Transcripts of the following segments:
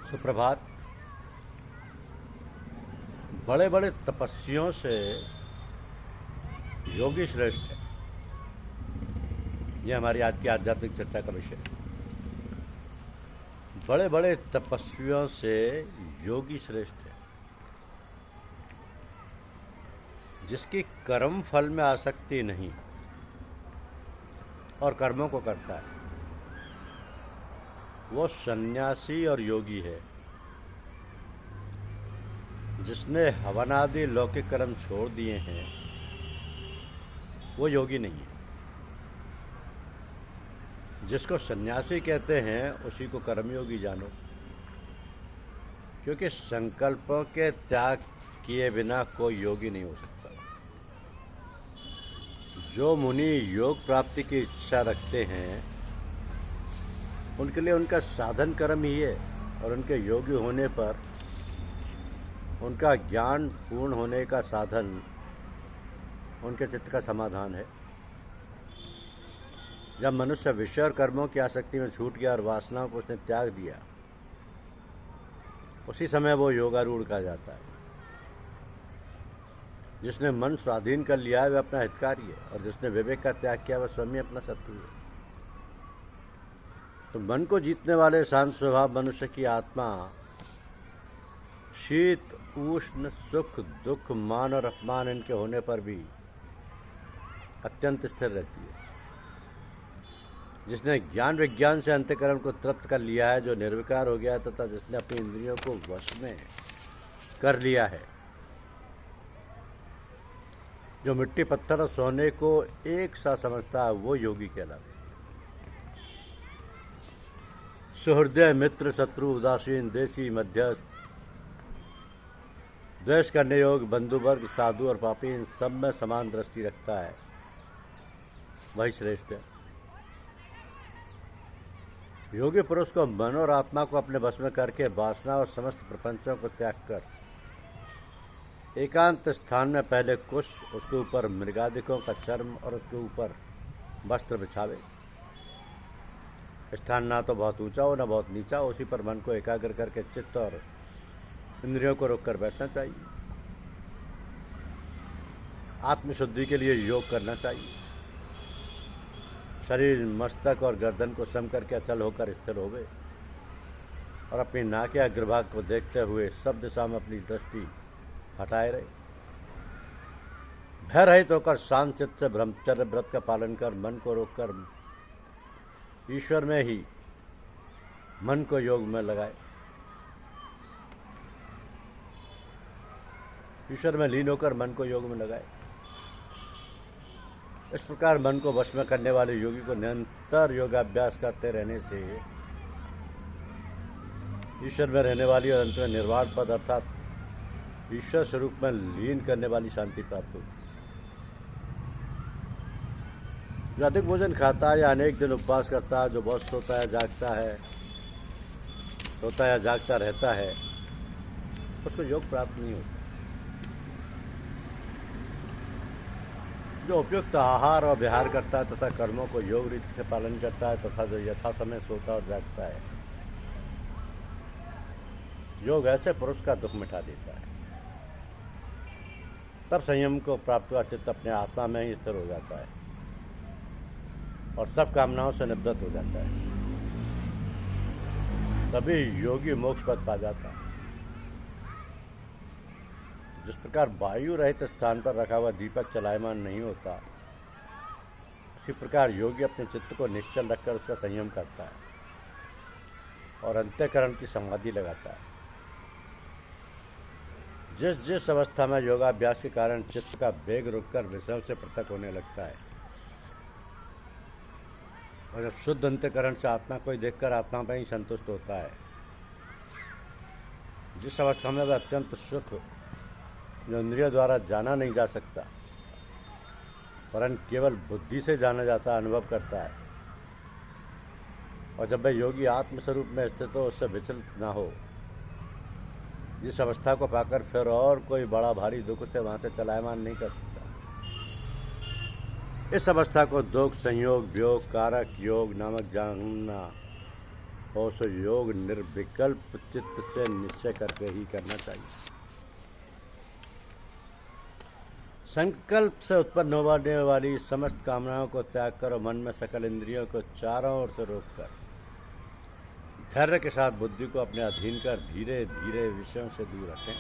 सुप्रभात। बड़े बड़े तपस्वियों से योगी श्रेष्ठ है। यह हमारी आज की आध्यात्मिक चर्चा का विषय है। बड़े बड़े तपस्वियों से योगी श्रेष्ठ है, जिसकी कर्म फल में आसक्ति नहीं और कर्मों को करता है, वो सन्यासी और योगी है। जिसने हवनादि लौकिक कर्म छोड़ दिए हैं वो योगी नहीं है। जिसको सन्यासी कहते हैं उसी को कर्मयोगी जानो, क्योंकि संकल्पों के त्याग किए बिना कोई योगी नहीं हो सकता। जो मुनि योग प्राप्ति की इच्छा रखते हैं उनके लिए उनका साधन कर्म ही है, और उनके योगी होने पर उनका ज्ञान पूर्ण होने का साधन उनके चित्त का समाधान है। जब मनुष्य विषय और कर्मों की आसक्ति में छूट गया और वासनाओं को उसने त्याग दिया, उसी समय वो योगारूढ़ कहा जाता है। जिसने मन स्वाधीन कर लिया है वह अपना हितकारी है, और जिसने विवेक का त्याग किया वह स्वयं अपना शत्रु है। तो मन को जीतने वाले शांत स्वभाव मनुष्य की आत्मा शीत उष्ण सुख दुख मान और अपमान इनके होने पर भी अत्यंत स्थिर रहती है। जिसने ज्ञान विज्ञान से अंतःकरण को तृप्त कर लिया है, जो निर्विकार हो गया है, तथा जिसने अपनी इंद्रियों को वश में कर लिया है, जो मिट्टी पत्थर और सोने को एक सा समझता है, वो योगी कहलाता है। सुहृदय मित्र शत्रु उदासीन देशी मध्यस्थ द्वेष करने योग बंधु वर्ग साधु और पापी, इन सब में समान दृष्टि रखता है, वही श्रेष्ठ है। योगी पुरुष को मन और आत्मा को अपने वश में करके वासना और समस्त प्रपंचों को त्याग कर एकांत स्थान में पहले कुश, उसके ऊपर मृगादिकों का चर्म और उसके ऊपर वस्त्र बिछावे। स्थान ना तो बहुत ऊंचा हो ना बहुत नीचा हो, उसी पर मन को एकाग्र करके चित्त और इंद्रियों को रोककर बैठना चाहिए। आत्मशुद्धि के लिए योग करना चाहिए। शरीर मस्तक और गर्दन को सम करके अचल होकर स्थिर होवे, और अपनी नाक या अग्रभाग को देखते हुए सब दिशा में अपनी दृष्टि हटाए रहे। भय रहित होकर शांत चित्त से ब्रह्मचर्य व्रत का पालन कर मन को रोककर ईश्वर में ही मन को योग में लगाए। ईश्वर में लीन होकर मन को योग में लगाए। इस प्रकार मन को वश में करने वाले योगी को निरंतर योगाभ्यास करते रहने से ईश्वर में रहने वाली और अंत में निर्वाण पद अर्थात ईश्वर स्वरूप में लीन करने वाली शांति प्राप्त होगी। जो अधिक भोजन खाता है या अनेक दिन उपवास करता है, जो बहुत सोता है जागता है, सोता या जागता रहता है, उसको योग प्राप्त नहीं होता। जो उपयुक्त आहार और विहार करता है तथा कर्मों को योग रीति से पालन करता है तथा जो यथा समय सोता और जागता है, योग ऐसे पुरुष का दुख मिटा देता है। तब संयम को प्राप्त हुआ चित्त अपने आत्मा में ही स्थिर हो जाता है और सब कामनाओं से निवृत्त हो जाता है। तभी योगी मोक्ष पद पा जाता है। जिस प्रकार वायु रहित स्थान पर रखा हुआ दीपक चलायमान नहीं होता, उसी प्रकार योगी अपने चित्त को निश्चल रखकर उसका संयम करता है और अंतःकरण की समाधि लगाता है। जिस जिस अवस्था में योगाभ्यास के कारण चित्त का वेग रुककर विषयों से पृथक होने लगता है, और जब शुद्ध अंतःकरण से आत्मा को ही देखकर आत्मा में ही संतुष्ट होता है, जिस अवस्था में वह अत्यंत सुख जो इंद्रियों द्वारा जाना नहीं जा सकता परंतु केवल बुद्धि से जाना जाता अनुभव करता है, और जब वह योगी आत्मस्वरूप में स्थित हो, उससे विचलित ना हो, जिस अवस्था को पाकर फिर और कोई बड़ा भारी दुख से वहाँ से चलायमान नहीं कर सकता, इस अवस्था को दुख संयोग वियोग कारक योग नामक जानना और उसे योग निर्विकल्प चित्त से निश्चय करके ही करना चाहिए। संकल्प से उत्पन्न होने वाली समस्त कामनाओं को त्याग कर और मन में सकल इंद्रियों को चारों ओर से रोककर धैर्य के साथ बुद्धि को अपने अधीन कर धीरे धीरे विषयों से दूर रखें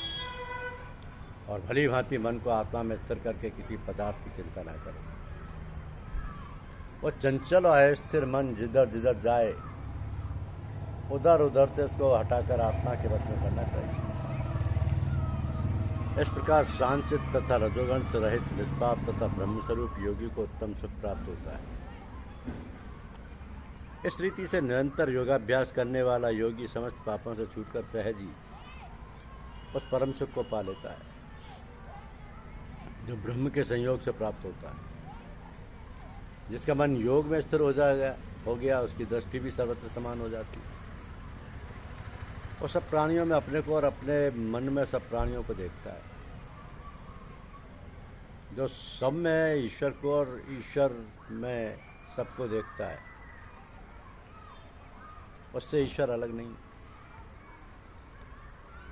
और भली भांति मन को आत्मा में स्थिर करके किसी पदार्थ की चिंता न करें। वो चंचल और अस्थिर मन जिधर जिधर जाए उधर उधर से उसको हटाकर आत्मा के वश में करना चाहिए। इस प्रकार शांत तथा रजोगुण से रहित निष्पाप तथा ब्रह्मस्वरूप योगी को उत्तम सुख प्राप्त होता है। इस रीति से निरंतर योगाभ्यास करने वाला योगी समस्त पापों से छूटकर सहज ही उस परम सुख को पा लेता है जो ब्रह्म के संयोग से प्राप्त होता है। जिसका मन योग में स्थिर हो गया उसकी दृष्टि भी सर्वत्र समान हो जाती है। वो सब प्राणियों में अपने को और अपने मन में सब प्राणियों को देखता है। जो सब में ईश्वर को और ईश्वर में सबको देखता है उससे ईश्वर अलग नहीं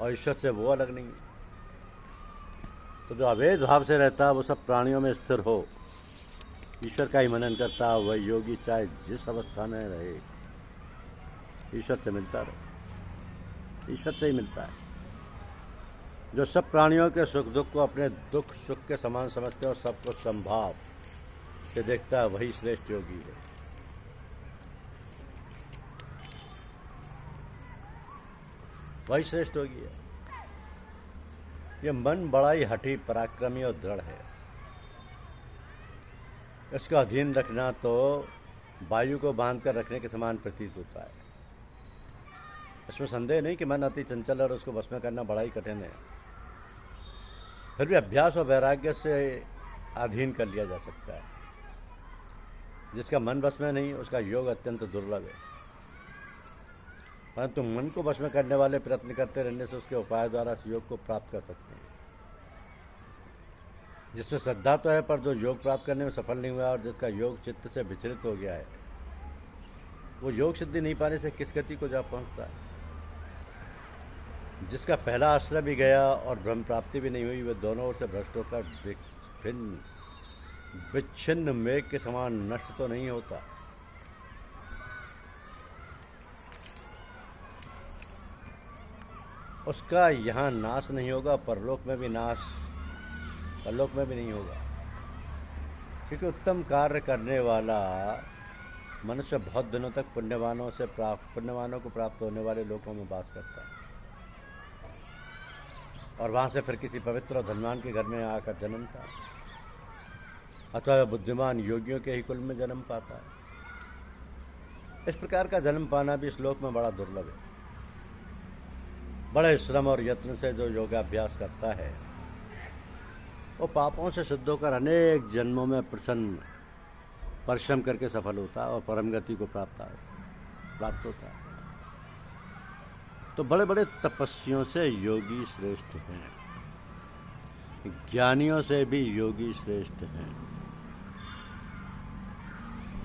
और ईश्वर से वो अलग नहीं। तो जो अभेद भाव से रहता है वो सब प्राणियों में स्थिर हो, ईश्वर का ही मनन करता है, वह योगी चाहे जिस अवस्था में रहे ईश्वर से मिलता रहे, ईश्वर से ही मिलता है। जो सब प्राणियों के सुख दुख को अपने दुख सुख के समान समझते और सबको संभाव से देखता है वही श्रेष्ठ योगी है। वही श्रेष्ठ योगी है। ये मन बड़ा ही हठी पराक्रमी और दृढ़ है। इसका अधीन रखना तो वायु को बांध कर रखने के समान प्रतीत होता है। इसमें संदेह नहीं कि मन अति चंचल और उसको वश में करना बड़ा ही कठिन है। फिर भी अभ्यास और वैराग्य से अधीन कर लिया जा सकता है। जिसका मन वश में नहीं उसका योग अत्यंत दुर्लभ है। परंतु मन को वश में करने वाले प्रयत्न करते रहने से उसके उपाय द्वारा इस योग को प्राप्त कर सकते हैं। जिसमें श्रद्धा तो है पर जो योग प्राप्त करने में सफल नहीं हुआ और जिसका योग चित्त से विचलित हो गया है वो योग सिद्धि नहीं पाने से किस गति को जा पहुंचता है। जिसका पहला आश्रय भी गया और ब्रह्म प्राप्ति भी नहीं हुई वह दोनों ओर से भ्रष्ट होकर विच्छिन्न मेघ के समान नष्ट तो नहीं होता। उसका यहाँ नाश नहीं होगा, परलोक में भी नहीं होगा। क्योंकि उत्तम कार्य करने वाला मनुष्य बहुत दिनों तक पुण्यवानों को प्राप्त होने वाले लोकों में वास करता है और वहाँ से फिर किसी पवित्र और धनवान के घर में आकर जन्मता है अथवा बुद्धिमान योगियों के ही कुल में जन्म पाता है। इस प्रकार का जन्म पाना भी इस लोक में बड़ा दुर्लभ है। बड़े श्रम और यत्न से जो योगाभ्यास करता है वो पापों से शुद्ध होकर अनेक जन्मों में प्रसन्न परिश्रम करके सफल होता है और परम गति को प्राप्त होता है। तो बड़े बड़े तपस्वियों से योगी श्रेष्ठ हैं, ज्ञानियों से भी योगी श्रेष्ठ हैं।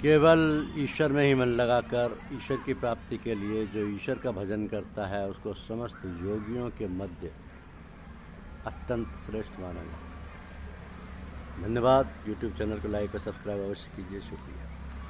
केवल ईश्वर में ही मन लगाकर ईश्वर की प्राप्ति के लिए जो ईश्वर का भजन करता है उसको समस्त योगियों के मध्य अत्यंत श्रेष्ठ माना जाता है। धन्यवाद। YouTube चैनल को लाइक और सब्सक्राइब अवश्य कीजिए। शुक्रिया।